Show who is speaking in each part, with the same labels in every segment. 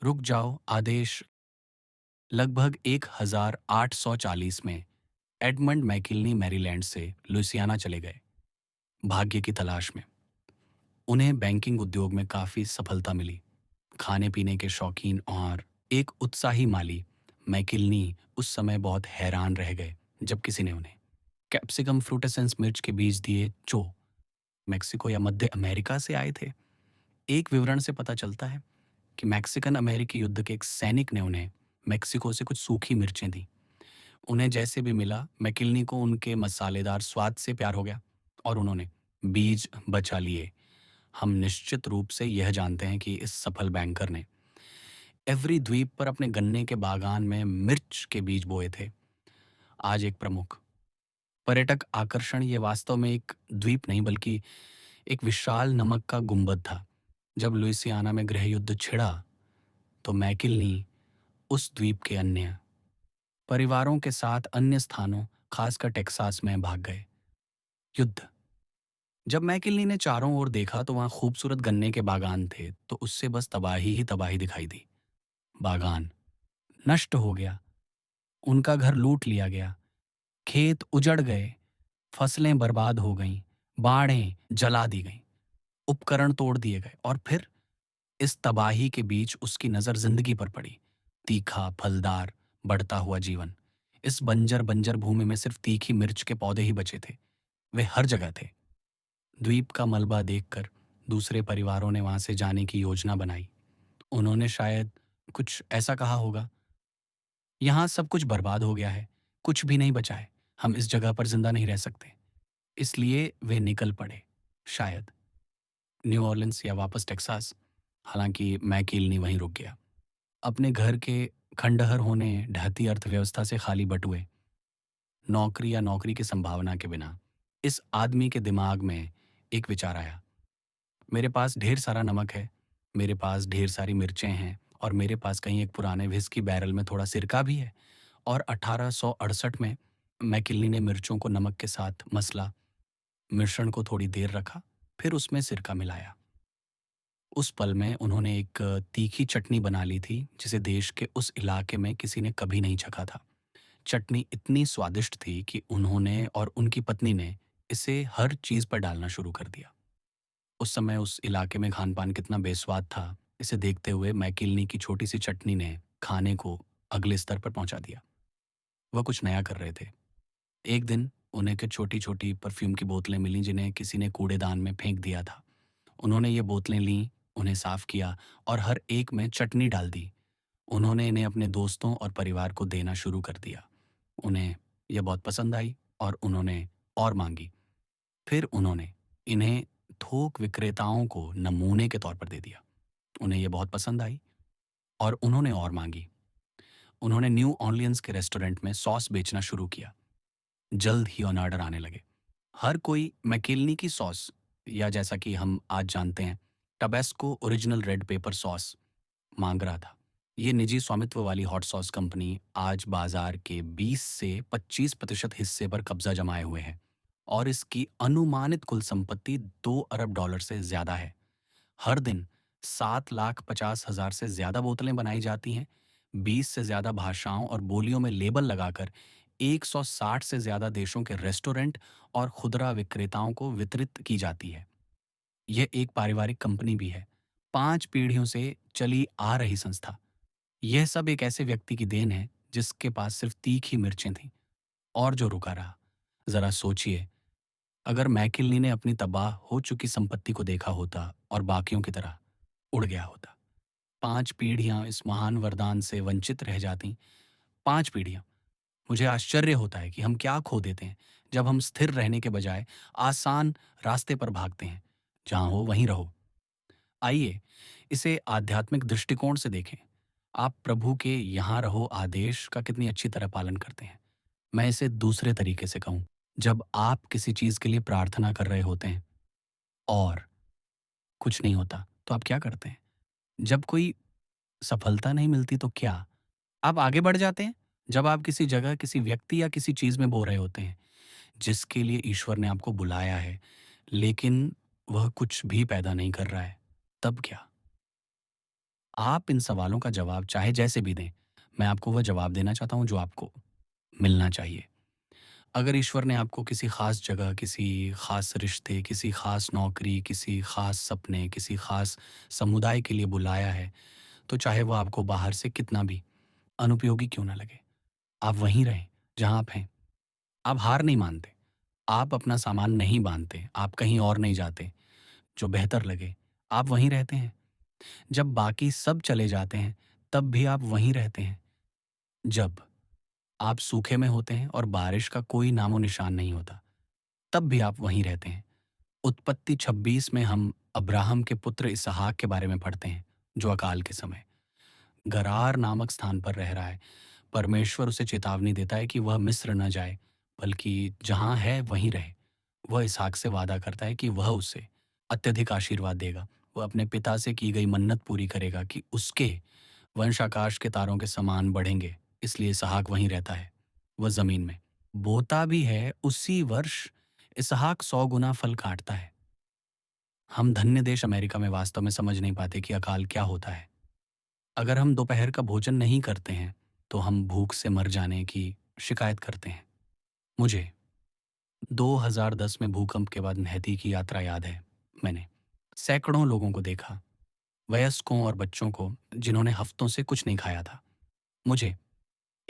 Speaker 1: रुक जाओ आदेश लगभग 1840 में एडमंड मैकिलनी मैरीलैंड से लुइसियाना चले गए, भाग्य की तलाश में। उन्हें बैंकिंग उद्योग में काफ़ी सफलता मिली। खाने-पीने के शौकीन और एक उत्साही माली, मैकिलनी उस समय बहुत हैरान रह गए जब किसी ने उन्हें कैप्सिकम फ्रूटेसेंस मिर्च के बीज दिए जो मेक्सिको या मध्य अमेरिका से आए थे। एक विवरण से पता चलता है कि मैक्सिकन अमेरिकी युद्ध के एक सैनिक ने उन्हें मेक्सिको से कुछ सूखी मिर्चें दी। उन्हें जैसे भी मिला, मैकिलनी को उनके मसालेदार स्वाद से प्यार हो गया और उन्होंने बीज बचा लिए। हम निश्चित रूप से यह जानते हैं कि इस सफल बैंकर ने एवरी द्वीप पर अपने गन्ने के बागान में मिर्च के बीज बोए थे। आज एक प्रमुख पर्यटक आकर्षण ये वास्तव में एक द्वीप नहीं बल्कि एक विशाल नमक का गुंबद था। जब लुइसियाना में गृह युद्ध छिड़ा तो मैकिलनी उस द्वीप के अन्य परिवारों के साथ अन्य स्थानों, खासकर टेक्सास में भाग गए। युद्ध। जब मैकिलनी ने चारों ओर देखा तो वहां खूबसूरत गन्ने के बागान थे, तो उससे बस तबाही ही तबाही दिखाई दी। बागान नष्ट हो गया, उनका घर लूट लिया गया, खेत उजड़ गए, फसलें बर्बाद हो गईं, बाढ़ें जला दी गईं, उपकरण तोड़ दिए गए और फिर इस तबाही के बीच उसकी नज़र जिंदगी पर पड़ी। तीखा, फलदार, बढ़ता हुआ जीवन। इस बंजर बंजर भूमि में सिर्फ तीखी मिर्च के पौधे ही बचे थे। वे हर जगह थे। द्वीप का मलबा देखकर दूसरे परिवारों ने वहां से जाने की योजना बनाई। उन्होंने शायद कुछ ऐसा कहा होगा, यहाँ सब कुछ बर्बाद हो गया है, कुछ भी नहीं बचा है, हम इस जगह पर जिंदा नहीं रह सकते। इसलिए वे निकल पड़े, शायद न्यू ऑर्लिन्स या वापस टेक्सास। हालांकि मैकिलनी वहीं रुक गया, अपने घर के खंडहर होने, ढहती अर्थव्यवस्था से खाली बटुए, नौकरी या नौकरी की संभावना के बिना। इस आदमी के दिमाग में एक विचार आया, मेरे पास ढेर सारा नमक है, मेरे पास ढेर सारी मिर्चें हैं और मेरे पास कहीं एक पुराने विस्की बैरल में थोड़ा सिरका भी है। और 1868 में मैकिलनी ने मिर्चों को नमक के साथ मसला, मिश्रण को थोड़ी देर रखा, फिर उसमें सिरका मिलाया। उस पल में उन्होंने एक तीखी चटनी बना ली थी जिसे देश के उस इलाके में किसी ने कभी नहीं चखा था। चटनी इतनी स्वादिष्ट थी कि उन्होंने और उनकी पत्नी ने इसे हर चीज पर डालना शुरू कर दिया। उस समय उस इलाके में खान-पान कितना बेस्वाद था, इसे देखते हुए मैकिलनी की छोटी-सी चटनी ने खाने को अगले स्तर पर पहुंचा दिया। वह कुछ नया कर रहे थे। एक दिन उन्हें कुछ छोटी-छोटी परफ्यूम की बोतलें मिलीं जिन्हें किसी ने कूड़ेदान में फेंक दिया था। उन्होंने ये बोतलें लीं, उन्हें साफ किया और हर एक में चटनी डाल दी। उन्होंने इन्हें अपने दोस्तों और परिवार को देना शुरू कर दिया। उन्हें यह बहुत पसंद आई और उन्होंने और माँगी। फिर उन्होंने इन्हें थोक विक्रेताओं को नमूने के तौर पर दे दिया। उन्हें ये बहुत पसंद आई और उन्होंने और माँगी। उन्होंने न्यू ऑर्लियंस के रेस्टोरेंट में सॉस बेचना शुरू किया। जल्द ही ऑर्डर आने लगे। हर कोई मैकिलनी की सॉस, या जैसा कि हम आज जानते हैं Tabasco original red pepper sauce, मांग रहा था। ये निजी स्वामित्व वाली हॉट सॉस कंपनी आज बाजार के 20 से 25% हिस्से पर कब्जा जमाए हुए है और इसकी अनुमानित कुल संपत्ति 2 अरब डॉलर से ज्यादा है। हर दिन 7,50,000 से ज्यादा बोतलें बनाई जाती हैं। 20 से ज्यादा भाषाओं और बोलियों में लेबल लगाकर 160 से ज्यादा देशों के रेस्टोरेंट और खुदरा विक्रेताओं को वितरित की जाती है। यह एक पारिवारिक कंपनी भी है, 5 पीढ़ियों से चली आ रही संस्था। यह सब एक ऐसे व्यक्ति की देन है जिसके पास सिर्फ तीखी मिर्चें थीं और जो रुका रहा। जरा सोचिए, अगर मैकिलनी ने अपनी तबाह हो चुकी संपत्ति को देखा होता और बाकियों की तरह उड़ गया होता, 5 पीढ़ियां इस महान वरदान से वंचित रह जाती। 5 पीढ़ियां। मुझे आश्चर्य होता है कि हम क्या खो देते हैं जब हम स्थिर रहने के बजाय आसान रास्ते पर भागते हैं। जहां हो वहीं रहो। आइए इसे आध्यात्मिक दृष्टिकोण से देखें। आप प्रभु के यहाँ रहो आदेश का कितनी अच्छी तरह पालन करते हैं। मैं इसे दूसरे तरीके से कहूं, जब आप किसी चीज के लिए प्रार्थना कर रहे होते हैं और कुछ नहीं होता तो आप क्या करते हैं? जब कोई सफलता नहीं मिलती तो क्या आप आगे बढ़ जाते हैं? जब आप किसी जगह, किसी व्यक्ति या किसी चीज में बो रहे होते हैं जिसके लिए ईश्वर ने आपको बुलाया है, लेकिन वह कुछ भी पैदा नहीं कर रहा है, तब क्या? आप इन सवालों का जवाब चाहे जैसे भी दें, मैं आपको वह जवाब देना चाहता हूँ जो आपको मिलना चाहिए। अगर ईश्वर ने आपको किसी ख़ास जगह, किसी ख़ास रिश्ते, किसी ख़ास नौकरी, किसी ख़ास सपने, किसी ख़ास समुदाय के लिए बुलाया है, तो चाहे वो आपको बाहर से कितना भी अनुपयोगी क्यों ना लगे, आप वहीं रहें, जहाँ आप हैं। आप हार नहीं मानते, आप अपना सामान नहीं बाँधते, आप कहीं और नहीं जाते, जो बेहतर लगे, आप वहीं रहते हैं। जब बाकी सब चले जाते हैं, तब भी आप वहीं रहते हैं। जब आप सूखे में होते हैं और बारिश का कोई नामो-निशान नहीं होता, तब भी आप वहीं रहते हैं। उत्पत्ति 26 में हम अब्राहम के पुत्र इसहाक के बारे में पढ़ते हैं, जो अकाल के समय गरार नामक स्थान पर रह रहा है। परमेश्वर उसे चेतावनी देता है कि वह मिस्र न जाए, बल्कि जहाँ है वहीं रहे। वह इसहाक से वादा करता है कि वह उसे अत्यधिक आशीर्वाद देगा। वह अपने पिता से की गई मन्नत पूरी करेगा कि उसके वंश आकाश के तारों के समान बढ़ेंगे। इसलिए इसहाक वहीं रहता है, वह ज़मीन में। बोता भी है, उसी वर्ष इसहाक 100 गुना फल काटता है। हम धन्य देश अमेरिका में वास्तव में समझ नहीं पाते कि अकाल क्या होता है। अगर हम दोपहर का भोजन नहीं करते हैं, तो हम भूख से मर जाने की शिकायत करते हैं। मुझे 2010 में भूकंप के बाद हैती की यात्रा याद है। मैंने सैकड़ों लोगों को देखा, वयस्कों और बच्चों को जिन्होंने हफ्तों से कुछ नहीं खाया था। मुझे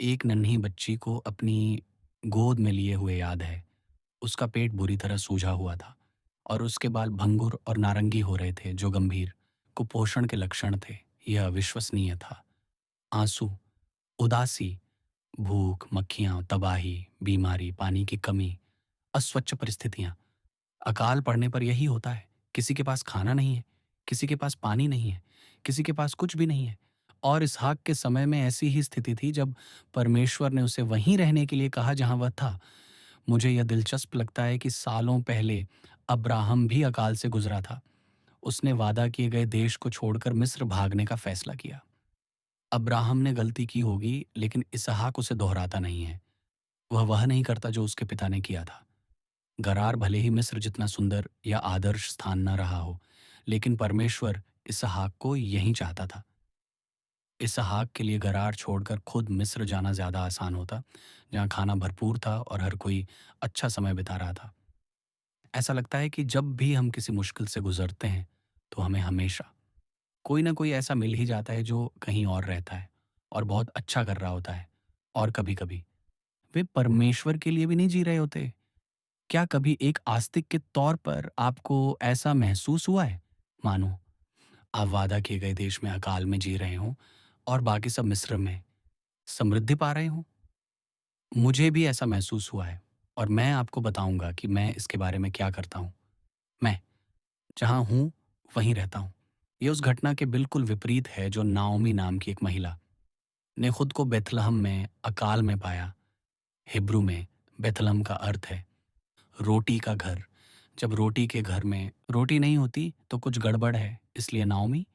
Speaker 1: एक नन्ही बच्ची को अपनी गोद में लिए हुए याद है। उसका पेट बुरी तरह सूजा हुआ था और उसके बाल भंगुर और नारंगी हो रहे थे, जो गंभीर कुपोषण के लक्षण थे। यह अविश्वसनीय था। आंसू, उदासी, भूख, मक्खियाँ, तबाही, बीमारी, पानी की कमी, अस्वच्छ परिस्थितियाँ। अकाल पड़ने पर यही होता है। किसी के पास खाना नहीं है, किसी के पास पानी नहीं है, किसी के पास कुछ भी नहीं है। और इसहाक के समय में ऐसी ही स्थिति थी जब परमेश्वर ने उसे वहीं रहने के लिए कहा जहाँ वह था। मुझे यह दिलचस्प लगता है कि सालों पहले अब्राहम भी अकाल से गुजरा था। उसने वादा किए गए देश को छोड़कर मिस्र भागने का फैसला किया। अब्राहम ने गलती की होगी, लेकिन इसहाक उसे दोहराता नहीं है। वह नहीं करता जो उसके पिता ने किया था। गरार भले ही मिस्र जितना सुंदर या आदर्श स्थान न रहा हो, लेकिन परमेश्वर इसहाक को यहीं चाहता था। इसहाक के लिए गरार छोड़कर खुद मिस्र जाना ज्यादा आसान होता, जहाँ खाना भरपूर था और हर कोई अच्छा समय बिता रहा था। ऐसा लगता है कि जब भी हम किसी मुश्किल से गुजरते हैं, तो हमें हमेशा कोई ना कोई ऐसा मिल ही जाता है जो कहीं और रहता है और बहुत अच्छा कर रहा होता है। और कभी-कभी वे परमेश्वर के लिए भी नहीं जी रहे होते। क्या कभी एक आस्तिक के तौर पर आपको ऐसा महसूस हुआ है? मानो आप वादा किए गए देश में अकाल में जी रहे हों और बाकी सब मिस्र में समृद्धि पा रहे हों? मुझे भी ऐसा महसूस हुआ है और मैं आपको बताऊंगा कि मैं इसके बारे में क्या करता हूँ। मैं जहाँ हूँ, वहीं रहता हूँ। ये उस घटना के बिल्कुल विपरीत है जो नाओमी नाम की एक महिला ने खुद को बेथलहम में अकाल में पाया। हिब्रू में बेथलहम का अर्थ है रोटी का घर। जब रोटी के घर में रोटी नहीं होती तो कुछ गड़बड़ है, इसलिए नाओमी,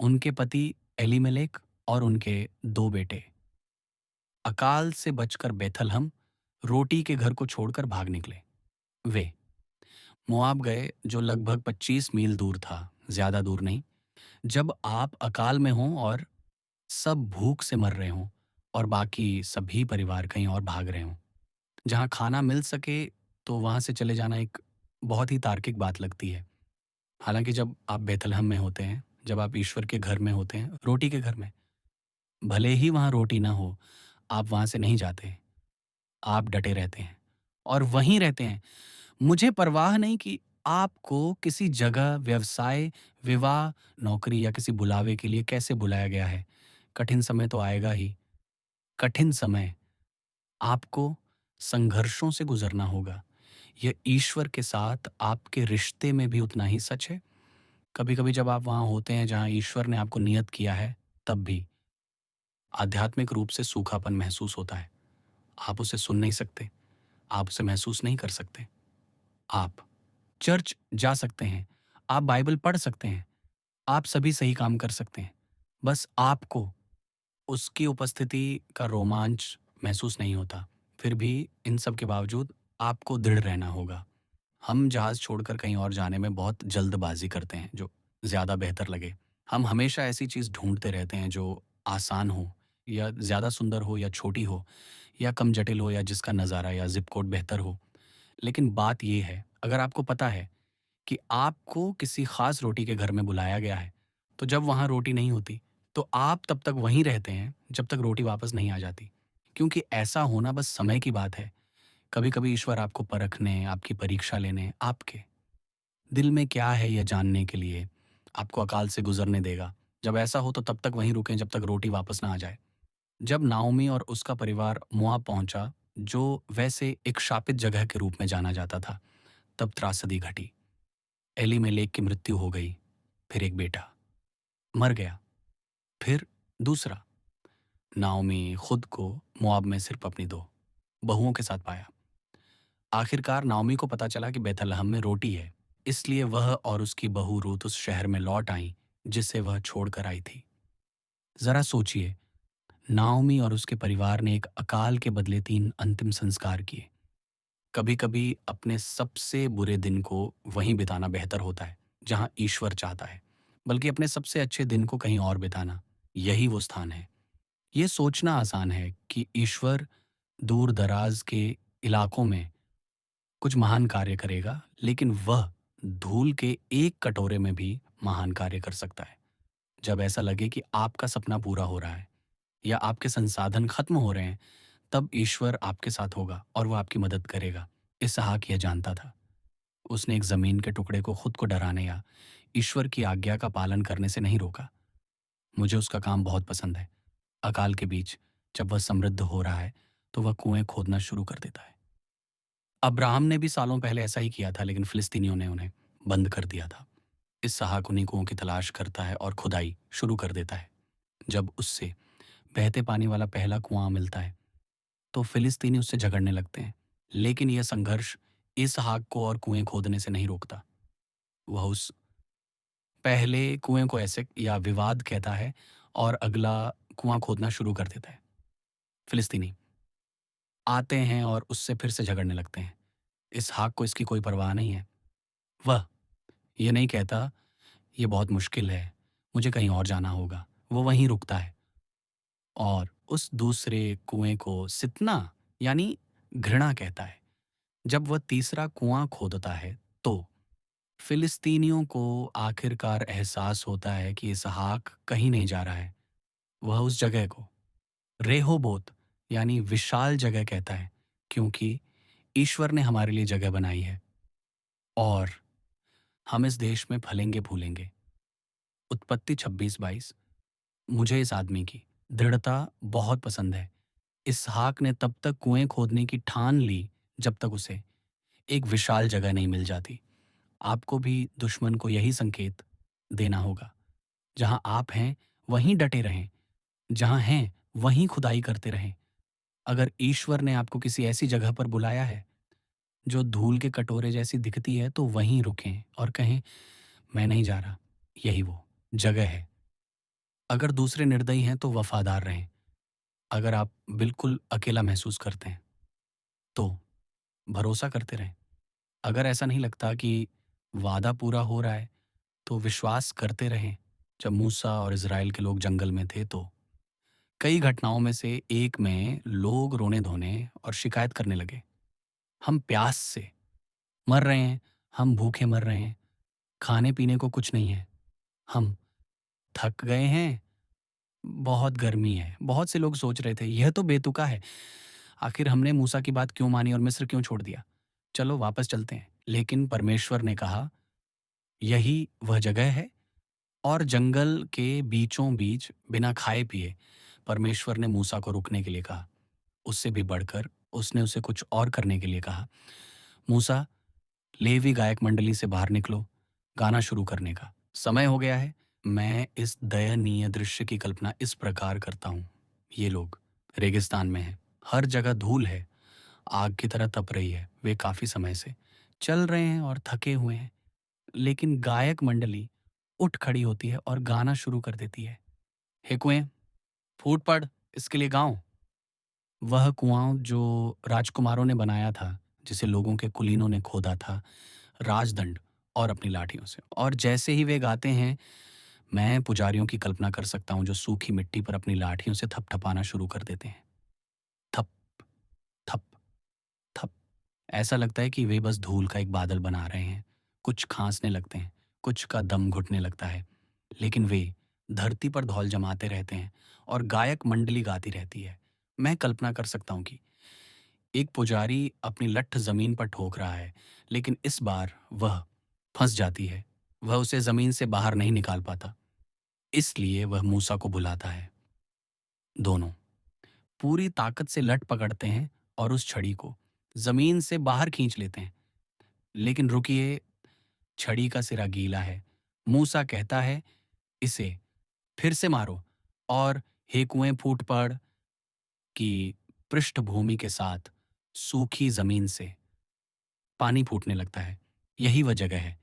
Speaker 1: उनके पति एलीमेलेक और उनके 2 बेटे अकाल से बचकर बेथलहम रोटी के घर को छोड़कर भाग निकले। वे मोआब गए, जो लगभग 25 मील दूर था, ज्यादा दूर नहीं। जब आप अकाल में हों और सब भूख से मर रहे हों और बाकी सभी परिवार कहीं और भाग रहे हों, जहाँ खाना मिल सके, तो वहाँ से चले जाना एक बहुत ही तार्किक बात लगती है। हालांकि जब आप बेथलहम में होते हैं, जब आप ईश्वर के घर में होते हैं, रोटी के घर में, भले ही वहाँ रोटी ना हो, आप वहाँ से नहीं जाते। आप डटे रहते हैं और वहीं रहते हैं। मुझे परवाह नहीं कि आपको किसी जगह, व्यवसाय, विवाह, नौकरी या किसी बुलावे के लिए कैसे बुलाया गया है। कठिन समय तो आएगा ही। कठिन समय आपको संघर्षों से गुजरना होगा। यह ईश्वर के साथ आपके रिश्ते में भी उतना ही सच है। कभी-कभी जब आप वहाँ होते हैं जहाँ ईश्वर ने आपको नियत किया है, तब भी आध्यात्मिक रूप से सूखापन महसूस होता है। आप उसे सुन नहीं सकते, आप उसे महसूस नहीं कर सकते। आप चर्च जा सकते हैं, आप बाइबल पढ़ सकते हैं, आप सभी सही काम कर सकते हैं। बस आपको उसकी उपस्थिति का रोमांच महसूस नहीं होता। फिर भी इन सब के बावजूद आपको दृढ़ रहना होगा। हम जहाज़ छोड़कर कहीं और जाने में बहुत जल्दबाज़ी करते हैं, जो ज़्यादा बेहतर लगे। हम हमेशा ऐसी चीज़ ढूँढते रहते हैं जो आसान हो या ज़्यादा सुंदर हो या छोटी हो या कम जटिल हो या जिसका नज़ारा या ज़िप कोड बेहतर हो। लेकिन बात ये है, अगर आपको पता है कि आपको किसी ख़ास रोटी के घर में बुलाया गया है, तो जब वहाँ रोटी नहीं होती, तो आप तब तक वहीं रहते हैं, जब तक रोटी वापस नहीं आ जाती। क्योंकि ऐसा होना बस समय की बात है। कभी-कभी ईश्वर आपको परखने, आपकी परीक्षा लेने, आपके दिल में क्या है यह जानने के लिए आपको अकाल से गुज़रने देगा। जब ऐसा हो तो तब तक वहीं रुकें जब तक रोटी वापस ना आ जाए। जब नाओमी और उसका परिवार मोआब पहुँचा, जो वैसे एक शापित जगह के रूप में जाना जाता था, तब त्रासदी घटी। एलीमेलेक की मृत्यु हो गई, फिर एक बेटा मर गया, फिर दूसरा। नाओमी खुद को मोआब में सिर्फ अपनी 2 बहुओं के साथ पाया। आखिरकार नाओमी को पता चला कि बैतलहम में रोटी है, इसलिए वह और उसकी बहू रूत उस शहर में लौट आईं, जिसे वह छोड़कर आई थी। ज़रा सोचिए, नाओमी और उसके परिवार ने एक अकाल के बदले 3 अंतिम संस्कार किए। कभी-कभी अपने सबसे बुरे दिन को वहीं बिताना बेहतर होता है, जहाँ ईश्वर चाहता है, बल्कि अपने सबसे अच्छे दिन को कहीं और बिताना, यही वो स्थान है। ये सोचना आसान है कि ईश्वर दूर-दराज के इलाकों में कुछ महान कार्य करेगा, लेकिन वह धूल के एक कटोरे में भी महान कार्य कर सकता है। जब ऐसा लगे कि आपका सपना पूरा हो रहा है या आपके संसाधन खत्म हो रहे हैं, तब ईश्वर आपके साथ होगा और वह आपकी मदद करेगा। इसहाक यह जानता था। उसने एक जमीन के टुकड़े को खुद को डराने या ईश्वर की आज्ञा का पालन करने से नहीं रोका। मुझे उसका काम बहुत पसंद है। अकाल के बीच जब वह समृद्ध हो रहा है, तो वह कुएं खोदना शुरू कर देता है। अब्राहम ने भी सालों पहले ऐसा ही किया था, लेकिन फिलिस्तीनियों ने उन्हें बंद कर दिया था। इसहाक उन्हीं कुओं की तलाश करता है और खुदाई शुरू कर देता है। जब उससे बहते पानी वाला पहला कुआं मिलता है, तो फिलिस्तीनी उससे झगड़ने लगते हैं। लेकिन यह संघर्ष इसहाक को और कुएं खोदने से नहीं रोकता। वह उस पहले कुएं को ऐसे या विवाद कहता है और अगला कुआं खोदना शुरू कर देता है। फिलिस्तीनी आते हैं और उससे फिर से झगड़ने लगते हैं। इसहाक को इसकी कोई परवाह नहीं है। वह ये नहीं कहता, ये बहुत मुश्किल है, मुझे कहीं और जाना होगा। वो वहीं रुकता है और उस दूसरे कुएं को सितना यानी घृणा कहता है। जब वह तीसरा कुआं खोदता है, तो फिलिस्तीनियों को आखिरकार एहसास होता है कि इसहाक कहीं नहीं जा रहा है। वह उस जगह को रेहोबोत यानी विशाल जगह कहता है, क्योंकि ईश्वर ने हमारे लिए जगह बनाई है और हम इस देश में फलेंगे फूलेंगे। उत्पत्ति 26-22। मुझे इस आदमी की दृढ़ता बहुत पसंद है। इसहाक ने तब तक कुएं खोदने की ठान ली जब तक उसे एक विशाल जगह नहीं मिल जाती। आपको भी दुश्मन को यही संकेत देना होगा। जहां आप हैं वहीं डटे रहें, जहां हैं वहीं खुदाई करते रहें। अगर ईश्वर ने आपको किसी ऐसी जगह पर बुलाया है जो धूल के कटोरे जैसी दिखती है, तो वहीं रुकें और कहें, मैं नहीं जा रहा। यही वो जगह है। अगर दूसरे निर्दयी हैं तो वफादार रहें। अगर आप बिल्कुल अकेला महसूस करते हैं, तो भरोसा करते रहें। अगर ऐसा नहीं लगता कि वादा पूरा हो रहा है, तो विश्वास करते रहें। जब मूसा और इज़राइल के लोग जंगल में थे, तो कई घटनाओं में से एक में लोग रोने-धोने और शिकायत करने लगे। हम प्यास से मर रहे हैं, हम भूखे मर रहे हैं, खाने-पीने को कुछ नहीं है, हम थक गए हैं, बहुत गर्मी है। बहुत से लोग सोच रहे थे, यह तो बेतुका है। आखिर हमने मूसा की बात क्यों मानी और मिस्र क्यों छोड़ दिया? चलो वापस चलते हैं। लेकिन परमेश्वर ने कहा, यही वह जगह है। और जंगल के बीचों बीच बिना खाए पिए परमेश्वर ने मूसा को रुकने के लिए कहा। उससे भी बढ़कर उसने उसे कुछ और करने के लिए कहा। मूसा, लेवी गायक मंडली से बाहर निकलो, गाना शुरू करने का समय हो गया है। मैं इस दयनीय दृश्य की कल्पना इस प्रकार करता हूँ। ये लोग रेगिस्तान में हैं, हर जगह धूल है, आग की तरह तप रही है। वे काफी समय से चल रहे हैं और थके हुए हैं, लेकिन गायक मंडली उठ खड़ी होती है और गाना शुरू कर देती है। हे कुएं, फूट पड़, इसके लिए गाओ। वह कुआं जो राजकुमारों ने बनाया था, जिसे लोगों के कुलीनों ने खोदा था राजदंड और अपनी लाठियों से। और जैसे ही वे गाते हैं, मैं पुजारियों की कल्पना कर सकता हूँ जो सूखी मिट्टी पर अपनी लाठियों से थपथपाना शुरू कर देते हैं। थप, थप, थप। ऐसा लगता है कि वे बस धूल का एक बादल बना रहे हैं। कुछ खांसने लगते हैं, कुछ का दम घुटने लगता है, लेकिन वे धरती पर धौल जमाते रहते हैं और गायक मंडली गाती रहती है। मैं कल्पना कर सकता हूँ कि एक पुजारी अपनी लठ जमीन पर ठोक रहा है, लेकिन इस बार वह फंस जाती है। वह उसे जमीन से बाहर नहीं निकाल पाता, इसलिए वह मूसा को बुलाता है। दोनों पूरी ताकत से लठ पकड़ते हैं और उस छड़ी को जमीन से बाहर खींच लेते हैं। लेकिन रुकिए, छड़ी का सिरा गीला है। मूसा कहता है, इसे फिर से मारो, और हेकुएं फूट पड़ की पृष्ठभूमि के साथ सूखी जमीन से पानी फूटने लगता है। यही वह जगह है।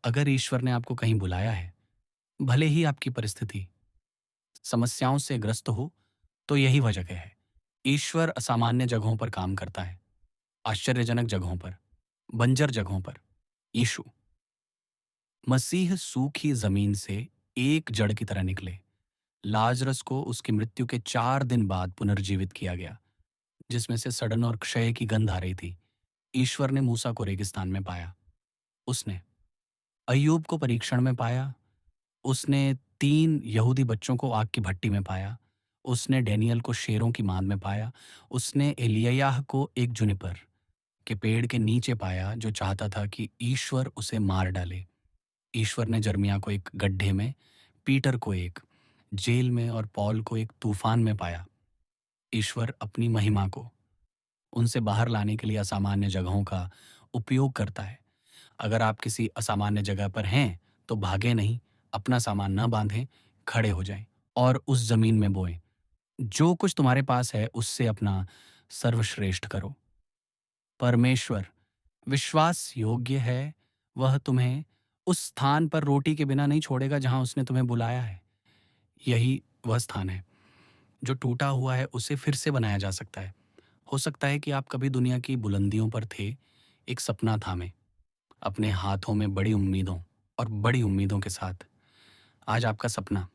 Speaker 1: अगर ईश्वर ने आपको कहीं बुलाया है, भले ही आपकी परिस्थिति समस्याओं से ग्रस्त हो, तो यही वह जगह है। ईश्वर असामान्य जगहों पर काम करता है, आश्चर्यजनक जगहों पर, बंजर जगहों पर। यीशु मसीह सूखी जमीन से एक जड़ की तरह निकले। लाजरस को उसकी मृत्यु के 4 दिन बाद पुनर्जीवित किया गया, जिसमें से सड़न और क्षय की गंध आ रही थी। ईश्वर ने मूसा को रेगिस्तान में पाया। उसने अय्यूब को परीक्षण में पाया। उसने 3 यहूदी बच्चों को आग की भट्टी में पाया। उसने डैनियल को शेरों की मांद में पाया। उसने एलिय्याह को एक जुनिपर के पेड़ के नीचे पाया, जो चाहता था कि ईश्वर उसे मार डाले। ईश्वर ने जर्मिया को एक गड्ढे में, पीटर को एक जेल में और पौल को एक तूफान में पाया। ईश्वर अपनी महिमा को उनसे बाहर लाने के लिए असामान्य जगहों का उपयोग करता है। अगर आप किसी असामान्य जगह पर हैं, तो भागें नहीं, अपना सामान न बांधें, खड़े हो जाएं और उस जमीन में बोएं। जो कुछ तुम्हारे पास है, उससे अपना सर्वश्रेष्ठ करो। परमेश्वर विश्वास योग्य है। वह तुम्हें उस स्थान पर रोटी के बिना नहीं छोड़ेगा जहां उसने तुम्हें बुलाया है। यही वह स्थान है जो टूटा हुआ है, उसे फिर से बनाया जा सकता है। हो सकता है कि आप कभी दुनिया की बुलंदियों पर थे, एक सपना थामे, अपने हाथों में बड़ी उम्मीदों और बड़ी उम्मीदों के साथ। आज आपका सपना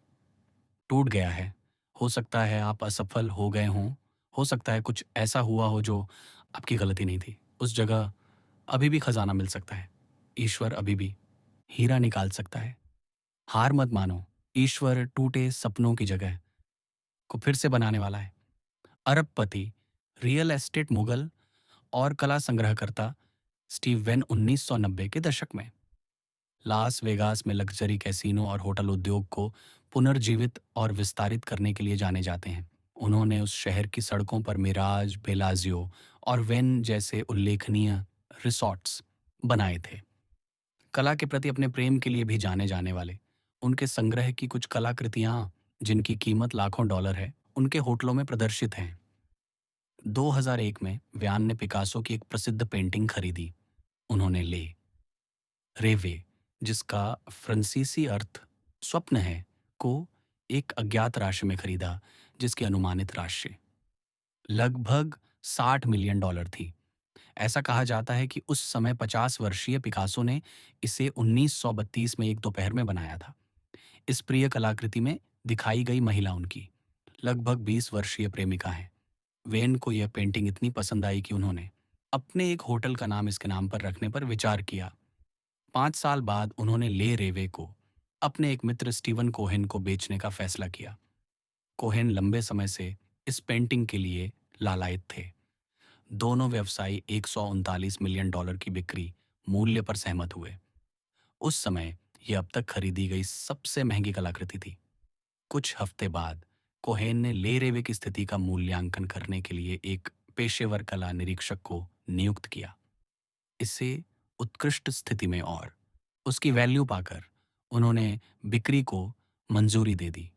Speaker 1: टूट गया है। हो सकता है आप असफल हो गए हों। हो सकता है कुछ ऐसा हुआ हो जो आपकी गलती नहीं थी। उस जगह अभी भी खजाना मिल सकता है। ईश्वर अभी भी हीरा निकाल सकता है। हार मत मानो। ईश्वर टूटे सपनों की जगह को फिर से बनाने वाला है। अरबपति, रियल एस्टेट मुगल और कला संग्रहकर्ता स्टीव वेन 1990 के दशक में लास वेगास में लग्जरी कैसीनो और होटल उद्योग को पुनर्जीवित और विस्तारित करने के लिए जाने जाते हैं। उन्होंने उस शहर की सड़कों पर मिराज, बेलाजियो और वेन जैसे उल्लेखनीय रिसॉर्ट्स बनाए थे। कला के प्रति अपने प्रेम के लिए भी जाने जाने वाले उनके संग्रह की कुछ कलाकृतियां, जिनकी कीमत लाखों डॉलर है, उनके होटलों में प्रदर्शित हैं। 2001 में व्यान ने पिकासो की एक प्रसिद्ध पेंटिंग खरीदी। उन्होंने ले रेवे, जिसका फ्रांसीसी अर्थ स्वप्न है, को एक अज्ञात राशि में खरीदा, जिसकी अनुमानित राशि लगभग $60 मिलियन थी। ऐसा कहा जाता है कि उस समय 50 वर्षीय पिकासो ने इसे 1932 में एक दोपहर में बनाया था। इस प्रिय कलाकृति में दिखाई गई महिला उनकी लगभग 20 वर्षीय प्रेमिका है। वेन को यह पेंटिंग इतनी पसंद आई कि उन्होंने अपने एक होटल का नाम इसके नाम पर रखने पर विचार किया। 5 साल बाद उन्होंने ले रेवे को अपने एक मित्र स्टीवन कोहेन को बेचने का फैसला किया। कोहेन लंबे समय से इस पेंटिंग के लिए लालायित थे। दोनों व्यवसायी $139 मिलियन की बिक्री मूल्य पर सहमत हुए। उस समय यह अब तक खरीदी गई सबसे महंगी कलाकृति थी। कुछ हफ्ते बाद कोहेन ने ले रेवे की स्थिति का मूल्यांकन करने के लिए एक पेशेवर कला निरीक्षक को नियुक्त किया। इसे उत्कृष्ट स्थिति में और उसकी वैल्यू पाकर उन्होंने बिक्री को मंजूरी दे दी।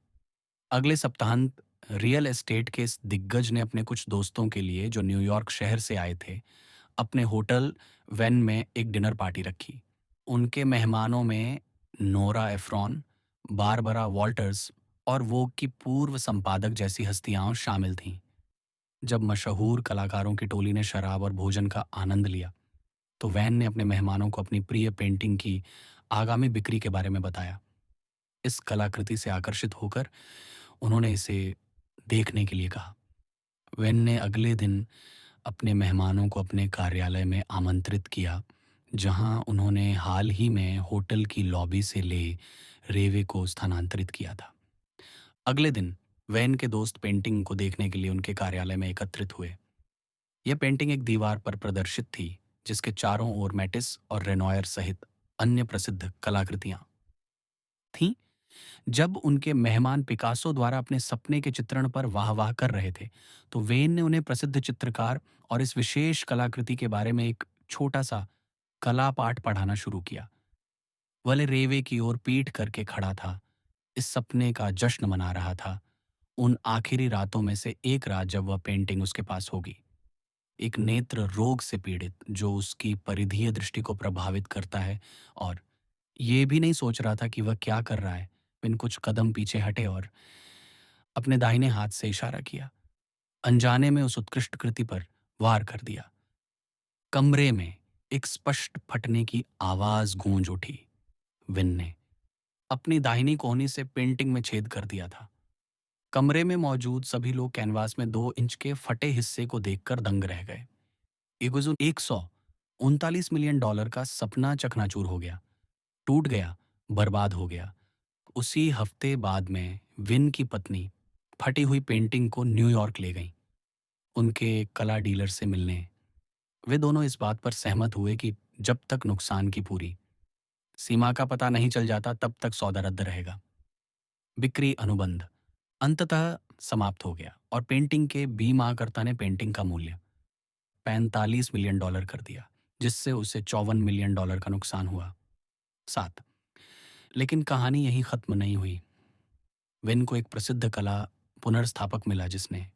Speaker 1: अगले सप्ताहांत रियल एस्टेट के इस दिग्गज ने अपने कुछ दोस्तों के लिए, जो न्यूयॉर्क शहर से आए थे, अपने होटल वेन में एक डिनर पार्टी रखी। उनके मेहमानों में नोरा एफ्रॉन, बारबरा वॉल्टर्स और वोग की पूर्व संपादक जैसी हस्तियां शामिल थीं। जब मशहूर कलाकारों की टोली ने शराब और भोजन का आनंद लिया, तो वैन ने अपने मेहमानों को अपनी प्रिय पेंटिंग की आगामी बिक्री के बारे में बताया। इस कलाकृति से आकर्षित होकर उन्होंने इसे देखने के लिए कहा। वेन ने अगले दिन अपने मेहमानों को अपने कार्यालय में आमंत्रित किया, जहां उन्होंने हाल ही में होटल की लॉबी से ले रेवे को स्थानांतरित किया था। अगले दिन वेन के दोस्त पेंटिंग को देखने के लिए उनके कार्यालय में एकत्रित हुए। यह पेंटिंग एक दीवार पर प्रदर्शित थी, जिसके चारों ओर मैटिस और रेनॉयर सहित अन्य प्रसिद्ध कलाकृतियां थीं। जब उनके मेहमान पिकासो द्वारा अपने सपने के चित्रण पर वाह-वाह कर रहे थे, तो वेन ने उन्हें प्रसिद्ध चित्रकार और इस विशेष कलाकृति के बारे में एक छोटा-सा कला पाठ पढ़ाना शुरू किया। वह रेवे की ओर पीठ करके खड़ा था, इस सपने का जश्न मना रहा था। उन आखिरी रातों में से एक रात जब वह पेंटिंग उसके पास होगी। एक नेत्र रोग से पीड़ित जो उसकी परिधीय दृष्टि को प्रभावित करता है, और ये भी नहीं सोच रहा था कि वह क्या कर रहा है। विन कुछ कदम पीछे हटे और अपने दाहिने हाथ से इशारा किया। अनजाने में उस उत्कृष्ट कृति पर वार कर दिया। कमरे में एक स्पष्ट फटने की आवाज गूंज उठी। विन ने अपनी दाहिनी कोहनी से पेंटिंग में छेद कर दिया था। कमरे में मौजूद सभी लोग कैनवास में 2 इंच के फटे हिस्से को देखकर दंग रह गए। इगुजू $139 मिलियन का सपना चकनाचूर हो गया, टूट गया, बर्बाद हो गया। उसी हफ्ते बाद में विन की पत्नी फटी हुई पेंटिंग को न्यूयॉर्क ले गई, उनके कला डीलर से मिलने। वे दोनों इस बात पर सहमत हुए कि जब तक नुकसान की पूरी सीमा का पता नहीं चल जाता, तब तक सौदा रद्द रहेगा। बिक्री अनुबंध अंततः समाप्त हो गया और पेंटिंग के बीमाकर्ता ने पेंटिंग का मूल्य $45 मिलियन कर दिया, जिससे उसे $54 मिलियन का नुकसान हुआ। 7 लेकिन कहानी यहीं खत्म नहीं हुई। विन को एक प्रसिद्ध कला पुनर्स्थापक मिला, जिसने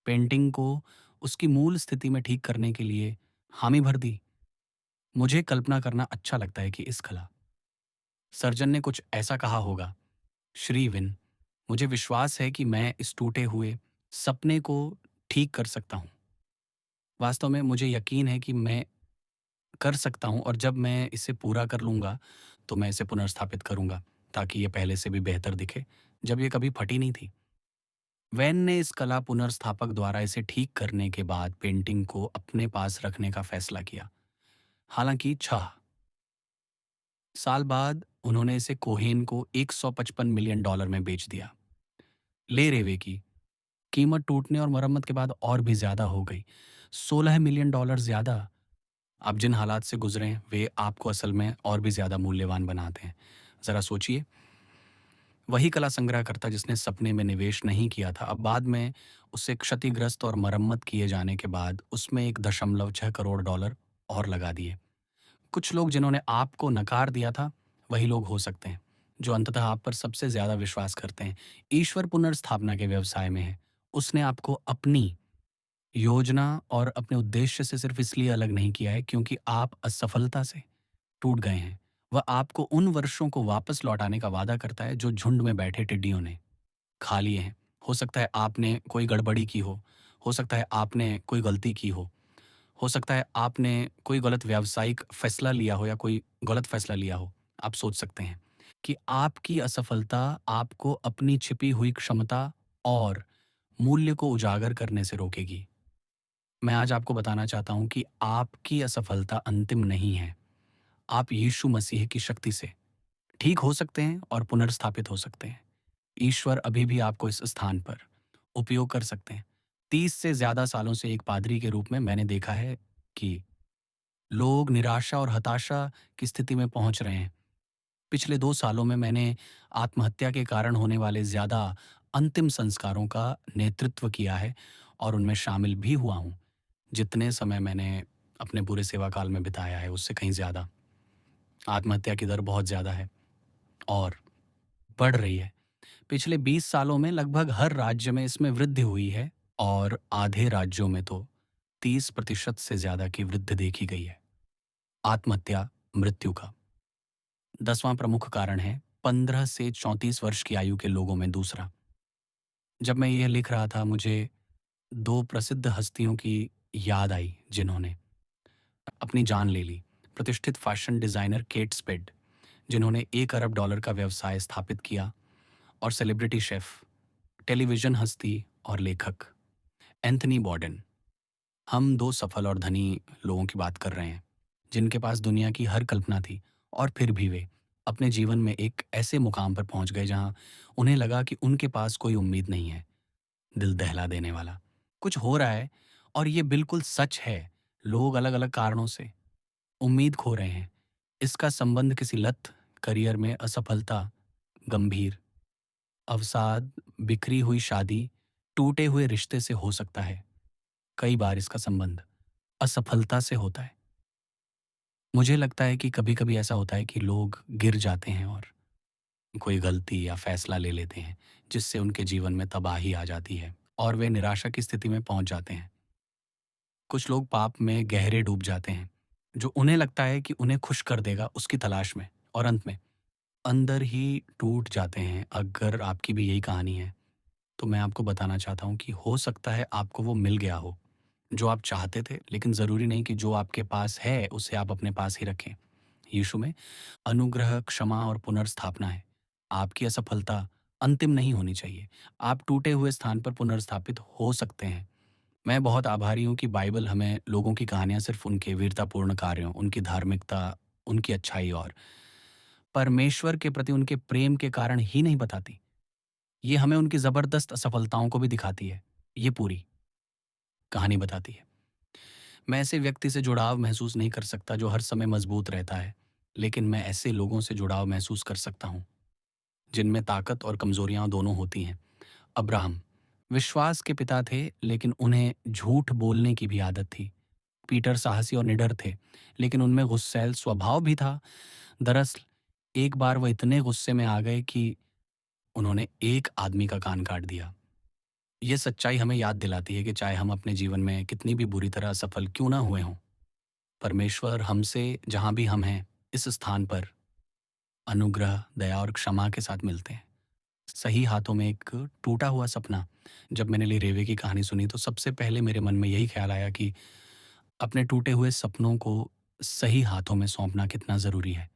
Speaker 1: पेंटिंग को उसकी मूल स्थिति में ठीक करने के लिए हामी भर दी। मुझे कल्पना करना अच्छा लगता है कि इस कला सर्जन ने कुछ ऐसा कहा होगा, श्री विन, मुझे विश्वास है कि मैं इस टूटे हुए सपने को ठीक कर सकता हूँ। वास्तव में मुझे यकीन है कि मैं कर सकता हूँ, और जब मैं इसे पूरा कर लूँगा तो मैं इसे पुनर्स्थापित करूँगा ताकि ये पहले से भी बेहतर दिखे, जब ये कभी फटी नहीं थी। वैन ने इस कला पुनर्स्थापक द्वारा इसे ठीक करने के बाद पेंटिंग को अपने पास रखने का फैसला किया। हालांकि 6 साल बाद उन्होंने इसे कोहेन को $155 मिलियन में बेच दिया। ले रेवे की कीमत टूटने और मरम्मत के बाद और भी ज्यादा हो गई, $16 मिलियन ज्यादा। आप जिन हालात से गुजरे वे आपको असल में और भी ज्यादा मूल्यवान बनाते हैं। जरा सोचिए, वही कला संग्रहकर्ता जिसने सपने में निवेश नहीं किया था, अब बाद में उसे क्षतिग्रस्त और मरम्मत किए जाने के बाद उसमें $1.6 करोड़ और लगा दिए। कुछ लोग जिन्होंने आपको नकार दिया था, वही लोग हो सकते हैं जो अंततः आप पर सबसे ज्यादा विश्वास करते हैं। ईश्वर पुनर्स्थापना के व्यवसाय में है। उसने आपको अपनी योजना और अपने उद्देश्य से सिर्फ इसलिए अलग नहीं किया है क्योंकि आप असफलता से टूट गए हैं। वह आपको उन वर्षों को वापस लौटाने का वादा करता है जो झुंड में बैठे टिड्डियों ने खा लिए हैं। हो सकता है आपने कोई गड़बड़ी की हो सकता है आपने कोई गलती की हो सकता है आपने कोई गलत व्यावसायिक फैसला लिया हो या कोई गलत फैसला लिया हो। आप सोच सकते हैं कि आपकी असफलता आपको अपनी छिपी हुई क्षमता और मूल्य को उजागर करने से रोकेगी। मैं आज आपको बताना चाहता हूं कि आपकी असफलता अंतिम नहीं है। आप यीशु मसीह की शक्ति से ठीक हो सकते हैं और पुनर्स्थापित हो सकते हैं। ईश्वर अभी भी आपको इस स्थान पर उपयोग कर सकते हैं। 30 से ज्यादा सालों से एक पादरी के रूप में मैंने देखा है कि लोग निराशा और हताशा की स्थिति में पहुंच रहे हैं। पिछले 2 सालों में मैंने आत्महत्या के कारण होने वाले ज्यादा अंतिम संस्कारों का नेतृत्व किया है और उनमें शामिल भी हुआ हूं। जितने समय मैंने अपने पूरे सेवा काल में बिताया है, उससे कहीं ज्यादा आत्महत्या की दर बहुत ज्यादा है और बढ़ रही है। पिछले 20 सालों में लगभग हर राज्य में इसमें वृद्धि हुई है और आधे राज्यों में तो 30% से ज्यादा की वृद्धि देखी गई है। आत्महत्या मृत्यु का 10वां प्रमुख कारण है 15 से 34 वर्ष की आयु के लोगों में दूसरा। जब मैं यह लिख रहा था, मुझे 2 प्रसिद्ध हस्तियों की याद आई जिन्होंने अपनी जान ले ली। प्रतिष्ठित फैशन डिजाइनर केट स्पेड, जिन्होंने $1 अरब का व्यवसाय स्थापित किया, और सेलिब्रिटी शेफ, टेलीविजन हस्ती और लेखक एंथनी बॉर्डन। हम दो सफल और धनी लोगों की बात कर रहे हैं, जिनके पास दुनिया की हर कल्पना थी, और फिर भी वे अपने जीवन में एक ऐसे मुकाम पर पहुंच गए जहां उन्हें लगा कि उनके पास कोई उम्मीद नहीं है। दिल दहला देने वाला कुछ हो रहा है, और ये बिल्कुल सच है। लोग अलग अलग कारणों से उम्मीद खो रहे हैं। इसका संबंध किसी लत, करियर में असफलता, गंभीर अवसाद, बिखरी हुई शादी, टूटे हुए रिश्ते से हो सकता है। कई बार इसका संबंध असफलता से होता है। मुझे लगता है कि कभी कभी ऐसा होता है कि लोग गिर जाते हैं और कोई गलती या फैसला ले लेते हैं, जिससे उनके जीवन में तबाही आ जाती है और वे निराशा की स्थिति में पहुंच जाते हैं। कुछ लोग पाप में गहरे डूब जाते हैं, जो उन्हें लगता है कि उन्हें खुश कर देगा, उसकी तलाश में, और अंत में अंदर ही टूट जाते हैं। अगर आपकी भी यही कहानी है, तो मैं आपको बताना चाहता हूँ कि हो सकता है आपको वो मिल गया हो जो आप चाहते थे, लेकिन ज़रूरी नहीं कि जो आपके पास है उसे आप अपने पास ही रखें। यीशु में अनुग्रह, क्षमा और पुनर्स्थापना है। आपकी असफलता अंतिम नहीं होनी चाहिए। आप टूटे हुए स्थान पर पुनर्स्थापित हो सकते हैं। मैं बहुत आभारी हूँ कि बाइबल हमें लोगों की कहानियाँ सिर्फ उनके वीरतापूर्ण कार्यों, उनकी धार्मिकता, उनकी अच्छाई और परमेश्वर के प्रति उनके प्रेम के कारण ही नहीं बताती। ये हमें उनकी ज़बरदस्त असफलताओं को भी दिखाती है। ये पूरी कहानी बताती है। मैं ऐसे व्यक्ति से जुड़ाव महसूस नहीं कर सकता जो हर समय मजबूत रहता है, लेकिन मैं ऐसे लोगों से जुड़ाव महसूस कर सकता हूँ जिनमें ताकत और कमजोरियां दोनों होती हैं। अब्राहम विश्वास के पिता थे, लेकिन उन्हें झूठ बोलने की भी आदत थी। पीटर साहसी और निडर थे, लेकिन उनमें गुस्सैल स्वभाव भी था। दरअसल एक बार वह इतने गुस्से में आ गए कि उन्होंने एक आदमी का कान काट दिया। ये सच्चाई हमें याद दिलाती है कि चाहे हम अपने जीवन में कितनी भी बुरी तरह सफल क्यों ना हुए हों, परमेश्वर हमसे जहाँ भी हम हैं, इस स्थान पर अनुग्रह, दया और क्षमा के साथ मिलते हैं। सही हाथों में एक टूटा हुआ सपना। जब मैंने ली रेवे की कहानी सुनी, तो सबसे पहले मेरे मन में यही ख्याल आया कि अपने टूटे हुए सपनों को सही हाथों में सौंपना कितना ज़रूरी है।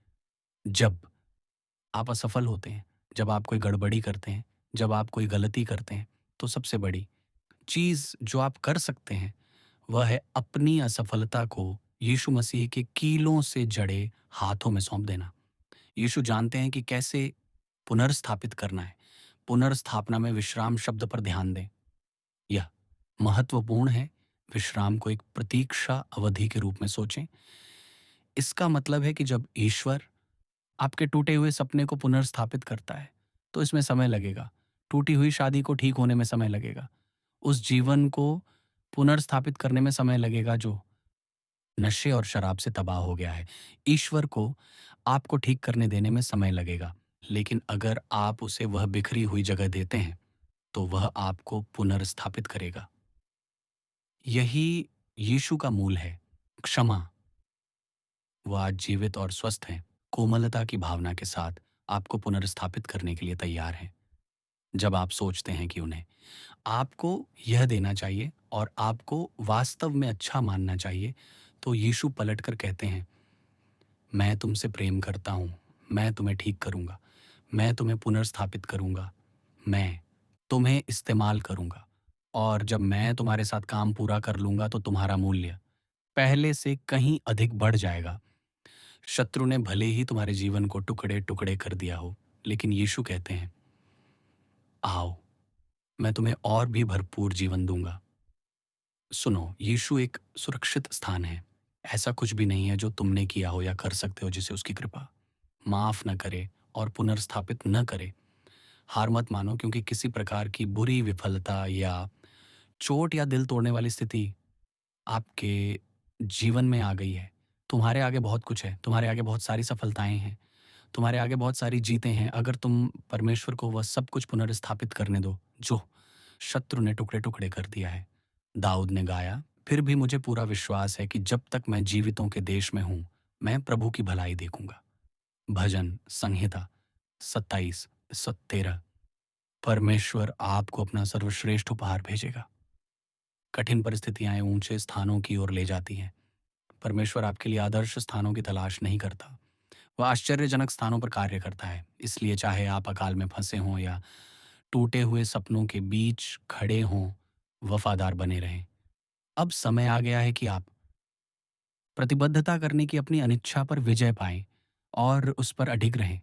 Speaker 1: जब आप असफल होते हैं, जब आप कोई गड़बड़ी करते हैं, जब आप कोई गलती करते हैं, तो सबसे बड़ी चीज़ जो आप कर सकते हैं, वह है अपनी असफलता को यीशु मसीह के कीलों से जड़े हाथों में सौंप देना। यीशु जानते हैं कि कैसे पुनर्स्थापित करना है। पुनर्स्थापना में विश्राम शब्द पर ध्यान दें। यह महत्वपूर्ण है। विश्राम को एक प्रतीक्षा अवधि के रूप में सोचें। इसका मतलब है कि जब ईश्वर आपके टूटे हुए सपने को पुनर्स्थापित करता है, तो इसमें समय लगेगा। टूटी हुई शादी को ठीक होने में समय लगेगा। उस जीवन को पुनर्स्थापित करने में समय लगेगा जो नशे और शराब से तबाह हो गया है। ईश्वर को आपको ठीक करने देने में समय लगेगा, लेकिन अगर आप उसे वह बिखरी हुई जगह देते हैं, तो वह आपको पुनर्स्थापित करेगा। यही यीशु का मूल है। क्षमा। वो आज जीवित और स्वस्थ हैं, कोमलता की भावना के साथ आपको पुनर्स्थापित करने के लिए तैयार हैं। जब आप सोचते हैं कि उन्हें आपको यह देना चाहिए और आपको वास्तव में अच्छा मानना चाहिए, तो यीशु पलटकर कहते हैं, मैं तुमसे प्रेम करता हूँ, मैं तुम्हें ठीक करूँगा, मैं तुम्हें पुनर्स्थापित करूँगा, मैं तुम्हें इस्तेमाल करूँगा, और जब मैं तुम्हारे साथ काम पूरा कर लूँगा, तो तुम्हारा मूल्य पहले से कहीं अधिक बढ़ जाएगा। शत्रु ने भले ही तुम्हारे जीवन को टुकड़े टुकड़े कर दिया हो, लेकिन यीशु कहते हैं, आओ, मैं तुम्हें और भी भरपूर जीवन दूंगा। सुनो, यीशु एक सुरक्षित स्थान है। ऐसा कुछ भी नहीं है जो तुमने किया हो या कर सकते हो जिसे उसकी कृपा माफ न करे और पुनर्स्थापित न करे। हार मत मानो, क्योंकि किसी प्रकार की बुरी विफलता या चोट या दिल तोड़ने वाली स्थिति आपके जीवन में आ गई है। तुम्हारे आगे बहुत कुछ है, तुम्हारे आगे बहुत सारी सफलताएं हैं, तुम्हारे आगे बहुत सारी जीतें हैं, अगर तुम परमेश्वर को वह सब कुछ पुनर्स्थापित करने दो जो शत्रु ने टुकड़े टुकड़े कर दिया है। दाऊद ने गाया, फिर भी मुझे पूरा विश्वास है कि जब तक मैं जीवितों के देश में हूं, मैं प्रभु की भलाई देखूंगा। भजन संहिता 27:13। परमेश्वर आपको अपना सर्वश्रेष्ठ उपहार भेजेगा। कठिन परिस्थितियां ऊंचे स्थानों की ओर ले जाती हैं। परमेश्वर आपके लिए आदर्श स्थानों की तलाश नहीं करता, वह आश्चर्यजनक स्थानों पर कार्य करता है। इसलिए चाहे आप अकाल में फंसे हों या टूटे हुए सपनों के बीच खड़े हों, वफादार बने रहें। अब समय आ गया है कि आप प्रतिबद्धता करने की अपनी अनिच्छा पर विजय पाएँ और उस पर अडिग रहें।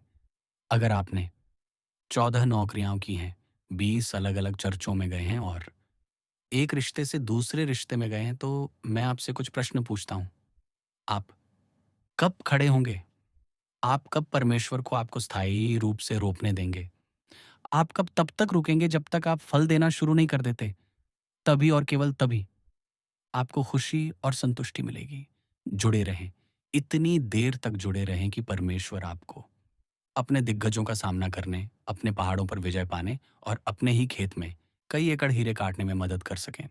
Speaker 1: अगर आपने 14 नौकरियाँ की हैं, 20 अलग-अलग चर्चों में गए हैं और एक रिश्ते से दूसरे रिश्ते में गए हैं, तो मैं आपसे कुछ प्रश्न पूछता हूँ। आप कब खड़े होंगे? आप कब परमेश्वर को आपको स्थायी रूप से रोपने देंगे? आप कब तब तक रुकेंगे जब तक आप फल देना शुरू नहीं कर देते? तभी और केवल तभी आपको खुशी और संतुष्टि मिलेगी। जुड़े रहें। इतनी देर तक जुड़े रहें कि परमेश्वर आपको अपने दिग्गजों का सामना करने, अपने पहाड़ों पर विजय पाने और अपने ही खेत में कई एकड़ हीरे काटने में मदद कर सकें।